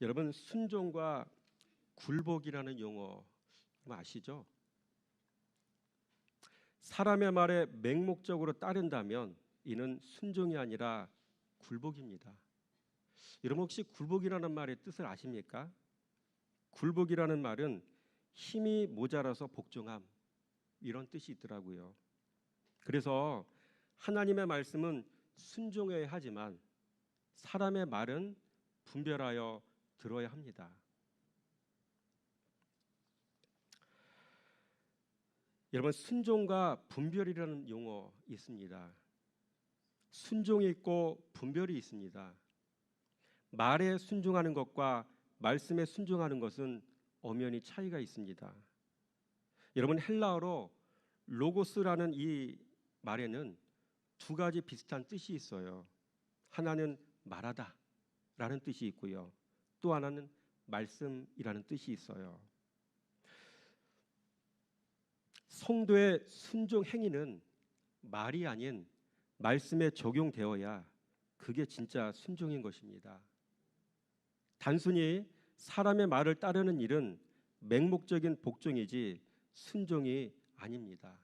여러분, 순종과 굴복이라는 용어 아시죠? 사람의 말에 맹목적으로 따른다면 이는 순종이 아니라 굴복입니다. 여러분, 혹시 굴복이라는 말의 뜻을 아십니까? 굴복이라는 말은 힘이 모자라서 복종함, 이런 뜻이 있더라고요. 그래서 하나님의 말씀은 순종해야 하지만 사람의 말은 분별하여 들어야 합니다. 여러분, 순종과 분별이라는 용어 있습니다. 순종이 있고 분별이 있습니다. 말에 순종하는 것과 말씀에 순종하는 것은 엄연히 차이가 있습니다. 여러분, 헬라어로 로고스라는 이 말에는 두 가지 비슷한 뜻이 있어요. 하나는 말하다 라는 뜻이 있고요. 또 하나는 말씀이라는 뜻이 있어요. 성도의 순종 행위는 말이 아닌 말씀에 적용되어야 그게 진짜 순종인 것입니다. 단순히 사람의 말을 따르는 일은 맹목적인 복종이지 순종이 아닙니다.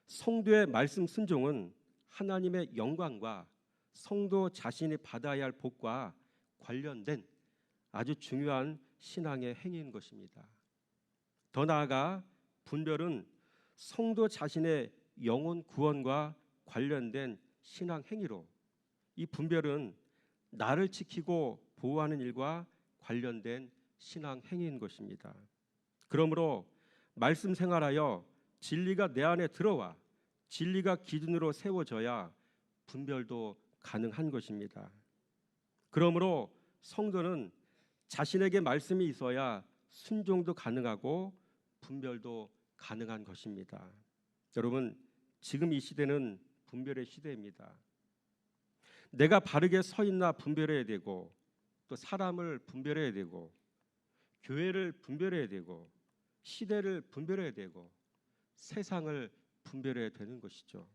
성도의 말씀 순종은 하나님의 영광과 성도 자신이 받아야 할 복과 관련된 아주 중요한 신앙의 행위인 것입니다. 더 나아가 분별은 성도 자신의 영혼 구원과 관련된 신앙 행위로, 이 분별은 나를 지키고 보호하는 일과 관련된 신앙 행위인 것입니다. 그러므로 말씀 생활하여 진리가 내 안에 들어와 진리가 기준으로 세워져야 분별도 가능한 것입니다. 그러므로 성도는 자신에게 말씀이 있어야 순종도 가능하고 분별도 가능한 것입니다. 여러분, 지금 이 시대는 분별의 시대입니다. 내가 바르게 서 있나 분별해야 되고, 또 사람을 분별해야 되고, 교회를 분별해야 되고, 시대를 분별해야 되고, 세상을 분별해야 되는 것이죠.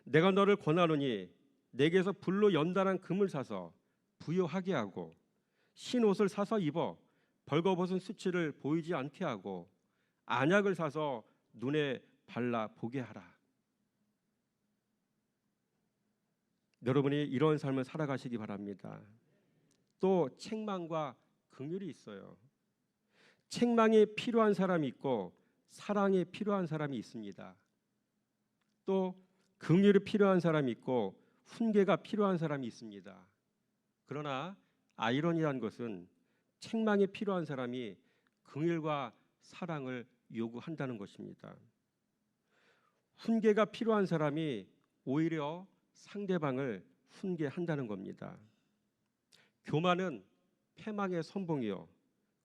내가 너를 권하노니 내게서 불로 연단한 금을 사서 부요하게 하고, 흰 옷을 사서 입어 벌거벗은 수치를 보이지 않게 하고, 안약을 사서 눈에 발라 보게 하라. 여러분이 이런 삶을 살아가시기 바랍니다. 또 책망과 긍휼이 있어요. 책망이 필요한 사람이 있고 사랑이 필요한 사람이 있습니다. 또 긍휼이 필요한 사람이 있고 훈계가 필요한 사람이 있습니다. 그러나 아이러니한 것은 책망이 필요한 사람이 긍휼과 사랑을 요구한다는 것입니다. 훈계가 필요한 사람이 오히려 상대방을 훈계한다는 겁니다. 교만은 패망의 선봉이요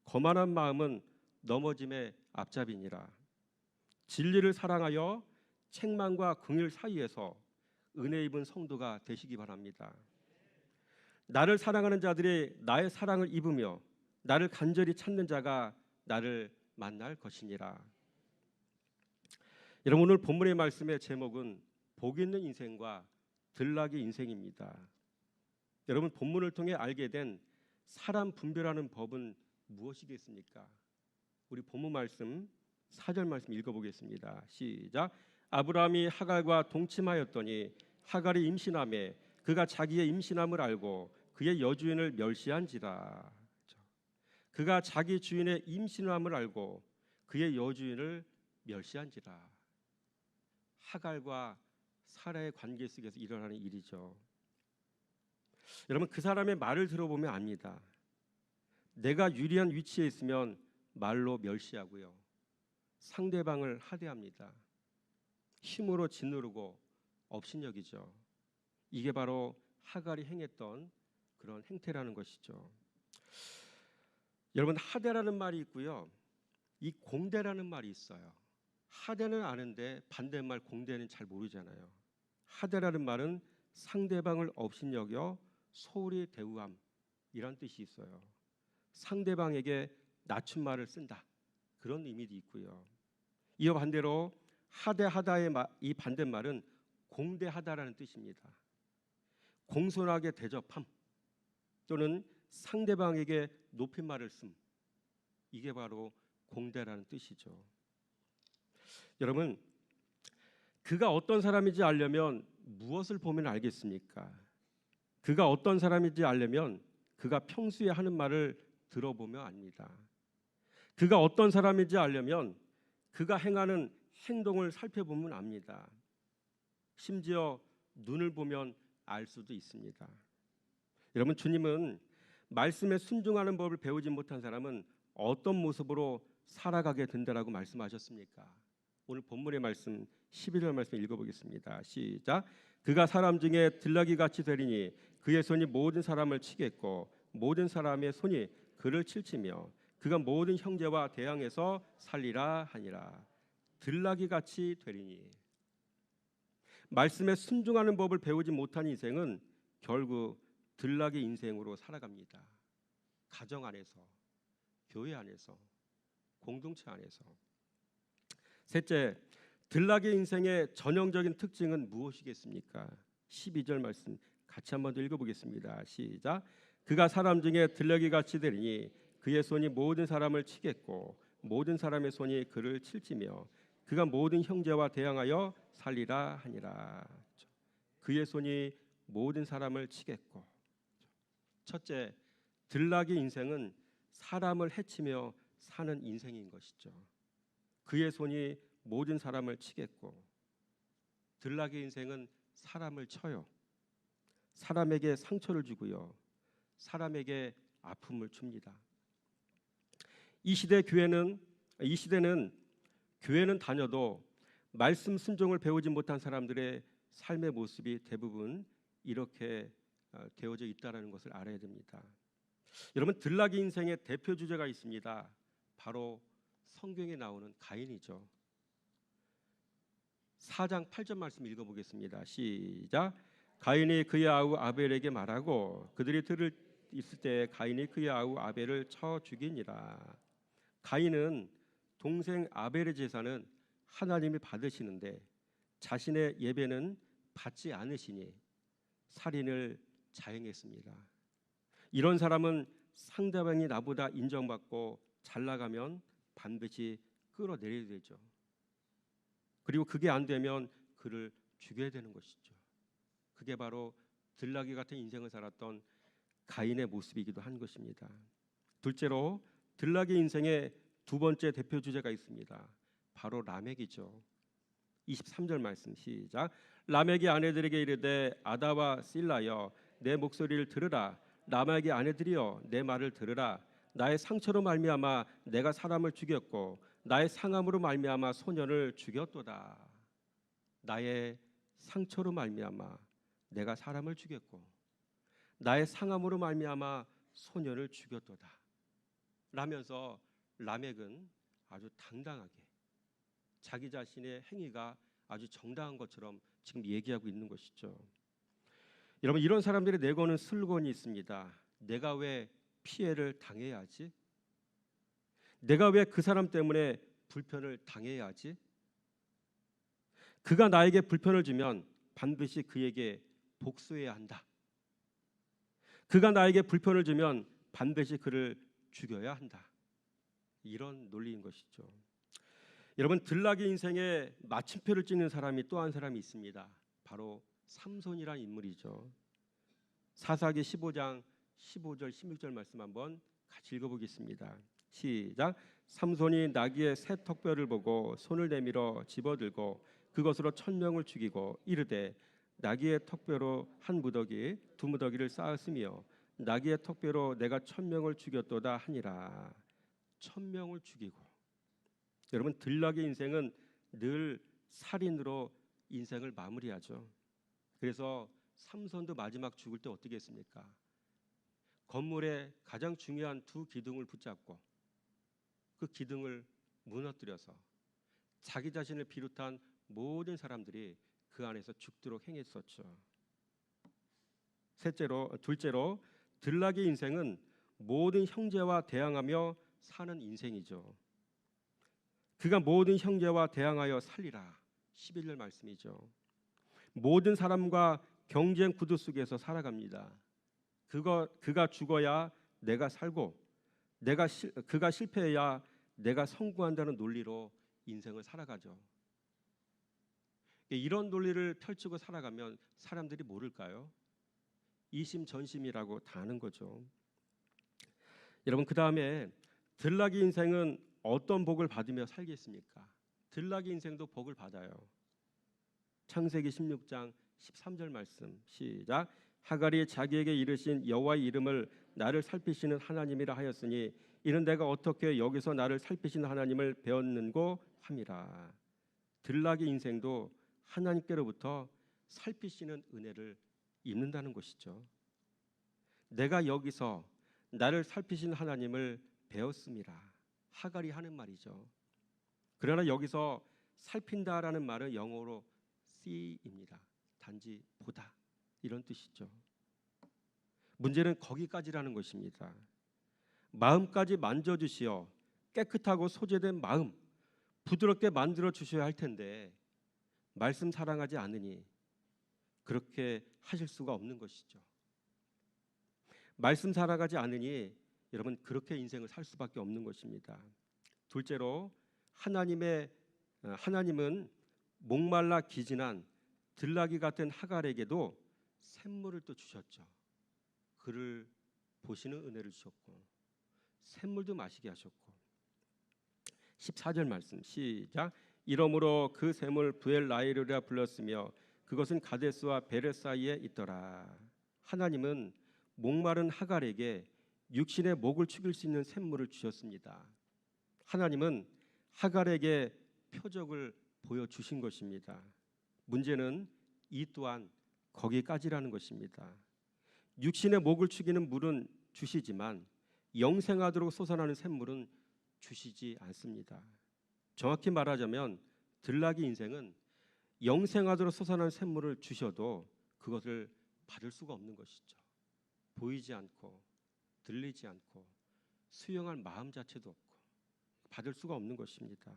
거만한 마음은 넘어짐의 앞잡이니라. 진리를 사랑하여 책망과 긍휼 사이에서 은혜 입은 성도가 되시기 바랍니다. 나를 사랑하는 자들이 나의 사랑을 입으며 나를 간절히 찾는 자가 나를 만날 것이니라. 여러분, 오늘 본문의 말씀의 제목은 복 있는 인생과 들락의 인생입니다. 여러분, 본문을 통해 알게 된 사람 분별하는 법은 무엇이겠습니까? 우리 본문 말씀 4절 말씀 읽어보겠습니다. 시작. 아브라함이 하갈과 동침하였더니 하갈이 임신하매 그가 자기의 임신함을 알고 그의 여주인을 멸시한지라. 그가 자기 주인의 임신함을 알고 그의 여주인을 멸시한지라. 하갈과 사라의 관계 속에서 일어나는 일이죠. 여러분, 그 사람의 말을 들어보면 압니다. 내가 유리한 위치에 있으면 말로 멸시하고요, 상대방을 하대합니다. 힘으로 짓누르고 업신여기죠. 이게 바로 하갈이 행했던 그런 행태라는 것이죠. 여러분, 하대라는 말이 있고요, 이 공대라는 말이 있어요. 하대는 아는데 반대말 공대는 잘 모르잖아요. 하대라는 말은 상대방을 업신여겨 소홀히 대우함, 이런 뜻이 있어요. 상대방에게 낮춘 말을 쓴다, 그런 의미도 있고요. 이와 반대로 하대하다의 이 반대말은 공대하다라는 뜻입니다. 공손하게 대접함 또는 상대방에게 높임말을 씀. 이게 바로 공대라는 뜻이죠. 여러분, 그가 어떤 사람인지 알려면 무엇을 보면 알겠습니까? 그가 어떤 사람인지 알려면 그가 평소에 하는 말을 들어보며 압니다. 그가 어떤 사람인지 알려면 그가 행하는 행동을 살펴보면 압니다. 심지어 눈을 보면 알 수도 있습니다. 여러분, 주님은 말씀에 순종하는 법을 배우지 못한 사람은 어떤 모습으로 살아가게 된다라고 말씀하셨습니까? 오늘 본문의 말씀 11절 말씀 읽어보겠습니다. 시작. 그가 사람 중에 들나귀 같이 되리니 그의 손이 모든 사람을 치겠고 모든 사람의 손이 그를 칠치며 그가 모든 형제와 대항해서 살리라 하니라. 들나귀 같이 되리니, 말씀에 순종하는 법을 배우지 못한 인생은 결국 들나귀 인생으로 살아갑니다. 가정 안에서, 교회 안에서, 공동체 안에서. 셋째, 들나귀 인생의 전형적인 특징은 무엇이겠습니까? 12절 말씀 같이 한번 더 읽어보겠습니다. 시작. 그가 사람 중에 들나귀 같이 되리니 그의 손이 모든 사람을 치겠고 모든 사람의 손이 그를 칠지며 그가 모든 형제와 대항하여 살리라 하니라. 그의 손이 모든 사람을 치겠고. 첫째, 들나귀 인생은 사람을 해치며 사는 인생인 것이죠. 그의 손이 모든 사람을 치겠고, 들나귀 인생은 사람을 쳐요. 사람에게 상처를 주고요, 사람에게 아픔을 줍니다. 이 시대는 교회는 다녀도 말씀 순종을 배우지 못한 사람들의 삶의 모습이 대부분 이렇게 되어져 있다는 것을 알아야 됩니다. 여러분, 들나귀 인생의 대표 주제가 있습니다. 바로 성경에 나오는 가인이죠. 4장 8절 말씀 읽어보겠습니다. 시작. 가인이 그의 아우 아벨에게 말하고 그들이 들을 있을 때 가인이 그의 아우 아벨을 쳐 죽이니라. 가인은 동생 아벨의 제사는 하나님이 받으시는데 자신의 예배는 받지 않으시니 살인을 자행했습니다. 이런 사람은 상대방이 나보다 인정받고 잘 나가면 반드시 끌어내려야 되죠. 그리고 그게 안 되면 그를 죽여야 되는 것이죠. 그게 바로 들나귀 같은 인생을 살았던 가인의 모습이기도 한 것입니다. 둘째로 들나귀 인생의 두 번째 대표 주제가 있습니다. 바로 라멕이죠. 23절 말씀 시작. 라멕이 아내들에게 이르되 아다와 실라여 내 목소리를 들으라. 라멕의 아내들이여 내 말을 들으라. 나의 상처로 말미암아 내가 사람을 죽였고 나의 상함으로 말미암아 소년을 죽였도다. 나의 상처로 말미암아 내가 사람을 죽였고 나의 상함으로 말미암아 소년을 죽였도다. 라면서 라멕은 아주 당당하게 자기 자신의 행위가 아주 정당한 것처럼 지금 얘기하고 있는 것이죠. 여러분, 이런 사람들이 내거는 슬건이 있습니다. 내가 왜 피해를 당해야 하지? 내가 왜 그 사람 때문에 불편을 당해야 하지? 그가 나에게 불편을 주면 반드시 그에게 복수해야 한다. 그가 나에게 불편을 주면 반드시 그를 죽여야 한다. 이런 논리인 것이죠. 여러분, 들나귀 인생에 마침표를 찍는 사람이 또 한 사람이 있습니다. 바로 삼손이라는 인물이죠. 사사기 15장 15절 16절 말씀 한번 같이 읽어보겠습니다. 시작. 삼손이 나귀의 새 턱뼈를 보고 손을 내밀어 집어들고 그것으로 1000명을 죽이고 이르되 나귀의 턱뼈로 한 무더기 두 무더기를 쌓았으며 나귀의 턱뼈로 내가 1000명을 죽였도다 하니라. 1000명을 죽이고. 여러분, 들나귀 인생은 늘 살인으로 인생을 마무리하죠. 그래서 삼손도 마지막 죽을 때 어떻게 했습니까? 건물의 가장 중요한 두 기둥을 붙잡고 그 기둥을 무너뜨려서 자기 자신을 비롯한 모든 사람들이 그 안에서 죽도록 행했었죠. 둘째로 들나귀 인생은 모든 형제와 대항하며 사는 인생이죠. 그가 모든 형제와 대항하여 살리라. 11절 말씀이죠. 모든 사람과 경쟁 구도 속에서 살아갑니다. 그가 죽어야 내가 살고 그가 실패해야 내가 성공한다는 논리로 인생을 살아가죠. 이런 논리를 펼치고 살아가면 사람들이 모를까요? 이심전심이라고 다 아는 거죠. 여러분, 그 다음에 들락이 인생은 어떤 복을 받으며 살겠습니까? 들락이 인생도 복을 받아요. 창세기 16장 13절 말씀 시작. 하갈이 자기에게 이르신 여호와의 이름을 나를 살피시는 하나님이라 하였으니 이는 내가 어떻게 여기서 나를 살피시는 하나님을 배웠는고 함이라. 들락이 인생도 하나님께로부터 살피시는 은혜를 입는다는 것이죠. 내가 여기서 나를 살피신 하나님을 배웠습니다. 하갈이 하는 말이죠. 그러나 여기서 살핀다라는 말은 영어로 see입니다. 단지 보다, 이런 뜻이죠. 문제는 거기까지라는 것입니다. 마음까지 만져주시어 깨끗하고 소재된 마음 부드럽게 만들어 주셔야 할 텐데 말씀 사랑하지 않으니 그렇게 하실 수가 없는 것이죠. 말씀 사랑하지 않으니 여러분 그렇게 인생을 살 수밖에 없는 것입니다. 둘째로 하나님은 목말라 기진한 들나귀 같은 하갈에게도 샘물을 또 주셨죠. 그를 보시는 은혜를 주셨고 샘물도 마시게 하셨고 14절 말씀 시작. 이러므로 그 샘을 부엘라이르라 불렀으며 그것은 가데스와 베레 사이에 있더라. 하나님은 목마른 하갈에게 육신의 목을 축일 수 있는 샘물을 주셨습니다. 하나님은 하갈에게 표적을 보여주신 것입니다. 문제는 이 또한 거기까지라는 것입니다. 육신의 목을 축이는 물은 주시지만 영생하도록 솟아나는 샘물은 주시지 않습니다. 정확히 말하자면 들나귀 인생은 영생하도록 솟아나는 샘물을 주셔도 그것을 받을 수가 없는 것이죠. 보이지 않고 들리지 않고 수용할 마음 자체도 없고 받을 수가 없는 것입니다.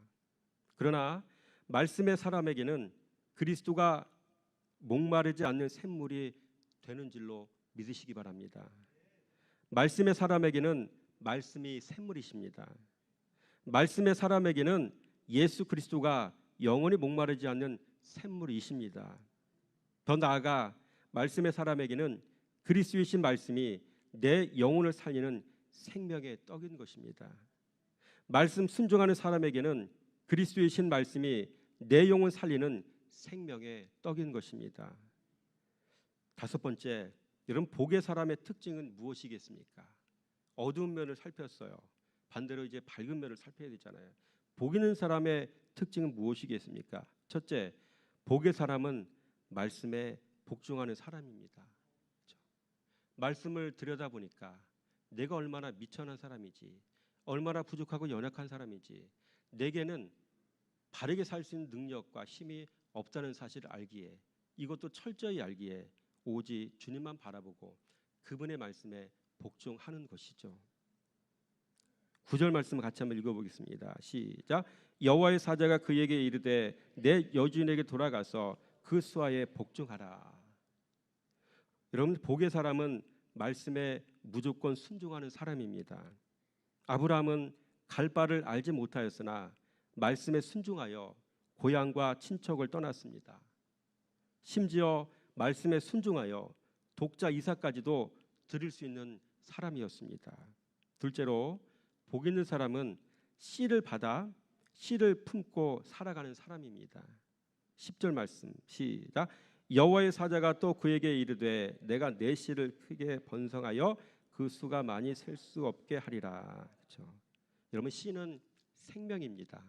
그러나 말씀의 사람에게는 그리스도가 목마르지 않는 샘물이 되는 줄로 믿으시기 바랍니다. 말씀의 사람에게는 말씀이 샘물이십니다. 말씀의 사람에게는 예수 그리스도가 영원히 목마르지 않는 샘물이십니다. 더 나아가 말씀의 사람에게는 그리스도이신 말씀이 내 영혼을 살리는 생명의 떡인 것입니다. 말씀 순종하는 사람에게는 그리스도이신 말씀이 내 영혼 살리는 생명의 떡인 것입니다. 다섯 번째, 여러분 복의 사람의 특징은 무엇이겠습니까? 어두운 면을 살폈어요. 반대로 이제 밝은 면을 살펴야 되잖아요. 복 있는 사람의 특징은 무엇이겠습니까? 첫째, 복의 사람은 말씀에 복종하는 사람입니다. 그렇죠? 말씀을 들여다보니까 내가 얼마나 미천한 사람이지, 얼마나 부족하고 연약한 사람이지, 내게는 바르게 살 수 있는 능력과 힘이 없다는 사실을 알기에, 이것도 철저히 알기에 오직 주님만 바라보고 그분의 말씀에 복종하는 것이죠. 9절 말씀을 같이 한번 읽어보겠습니다. 시작. 여호와의 사자가 그에게 이르되 내 여주인에게 돌아가서 그 수하에 복종하라. 여러분 복의 사람은 말씀에 무조건 순종하는 사람입니다. 아브라함은 갈 바를 알지 못하였으나 말씀에 순종하여 고향과 친척을 떠났습니다. 심지어 말씀에 순종하여 독자 이삭까지도 드릴 수 있는 사람이었습니다. 둘째로 복 있는 사람은 씨를 받아 씨를 품고 살아가는 사람입니다. 10절 말씀 시작. 여호와의 사자가 또 그에게 이르되 내가 내 씨를 크게 번성하여 그 수가 많이 셀 수 없게 하리라. 그렇죠? 여러분 씨는 생명입니다.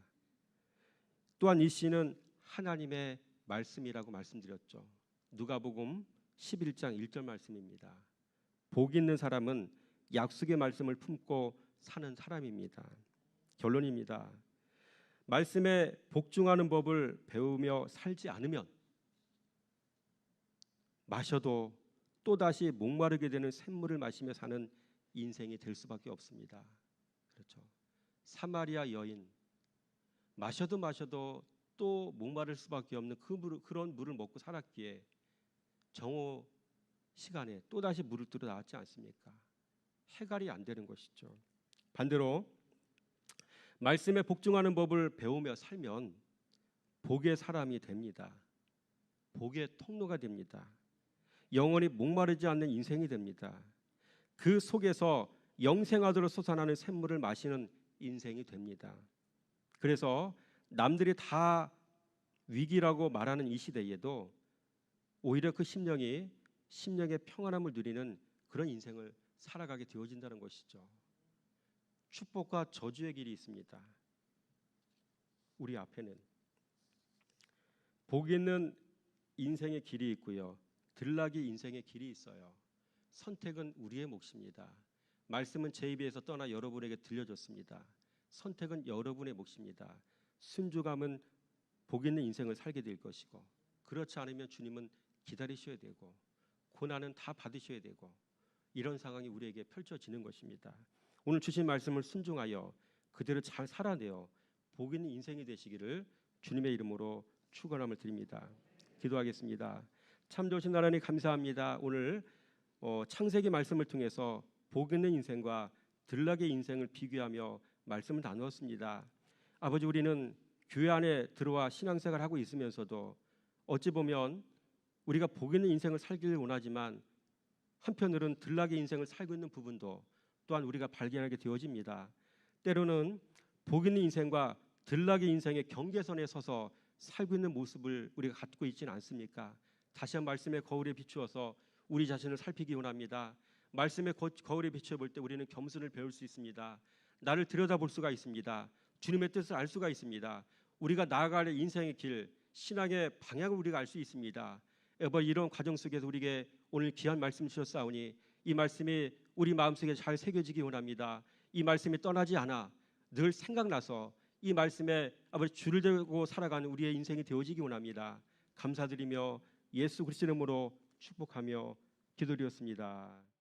또한 이 씨는 하나님의 말씀이라고 말씀드렸죠. 누가복음 11장 1절 말씀입니다. 복 있는 사람은 약속의 말씀을 품고 사는 사람입니다. 결론입니다. 말씀에 복종하는 법을 배우며 살지 않으면 마셔도 또다시 목마르게 되는 샘물을 마시며 사는 인생이 될 수밖에 없습니다. 그렇죠. 사마리아 여인 마셔도 또 목마를 수밖에 없는 그런 물을 먹고 살았기에 정오 시간에 또다시 물을 들어 나왔지 않습니까? 해갈이 안 되는 것이죠. 반대로 말씀에 복종하는 법을 배우며 살면 복의 사람이 됩니다. 복의 통로가 됩니다. 영원히 목마르지 않는 인생이 됩니다. 그 속에서 영생하도록 솟아나는 샘물을 마시는 인생이 됩니다. 그래서 남들이 다 위기라고 말하는 이 시대에도 오히려 그 심령의 평안함을 누리는 그런 인생을 살아가게 되어진다는 것이죠. 축복과 저주의 길이 있습니다. 우리 앞에는 복 있는 인생의 길이 있고요, 들락이 인생의 길이 있어요. 선택은 우리의 몫입니다. 말씀은 제 입에서 떠나 여러분에게 들려줬습니다. 선택은 여러분의 몫입니다. 순종함은 복 있는 인생을 살게 될 것이고, 그렇지 않으면 주님은 기다리셔야 되고 고난은 다 받으셔야 되고, 이런 상황이 우리에게 펼쳐지는 것입니다. 오늘 주신 말씀을 순종하여 그대로 잘 살아내어 복 있는 인생이 되시기를 주님의 이름으로 축원함을 드립니다. 기도하겠습니다. 참 좋으신 하나님 감사합니다. 오늘 창세기 말씀을 통해서 복 있는 인생과 들락의 인생을 비교하며 말씀을 나누었습니다. 아버지, 우리는 교회 안에 들어와 신앙생활을 하고 있으면서도 어찌 보면 우리가 복 있는 인생을 살기를 원하지만 한편으로는 들락의 인생을 살고 있는 부분도 또한 우리가 발견하게 되어집니다. 때로는 복 있는 인생과 들락의 인생의 경계선에 서서 살고 있는 모습을 우리가 갖고 있지는 않습니까? 다시 한 말씀의 거울에 비추어서 우리 자신을 살피기 원합니다. 말씀의 거울에 비추어 볼 때 우리는 겸손을 배울 수 있습니다. 나를 들여다볼 수가 있습니다. 주님의 뜻을 알 수가 있습니다. 우리가 나아갈 인생의 길, 신앙의 방향을 우리가 알 수 있습니다. 이런 과정 속에서 우리에게 오늘 귀한 말씀 주셨사오니 이 말씀이 우리 마음속에 잘 새겨지기 원합니다. 이 말씀이 떠나지 않아 늘 생각나서 이 말씀에 아버지 줄을 대고 살아가는 우리의 인생이 되어지기 원합니다. 감사드리며 예수 그리스도 이름으로 축복하며 기도드렸습니다.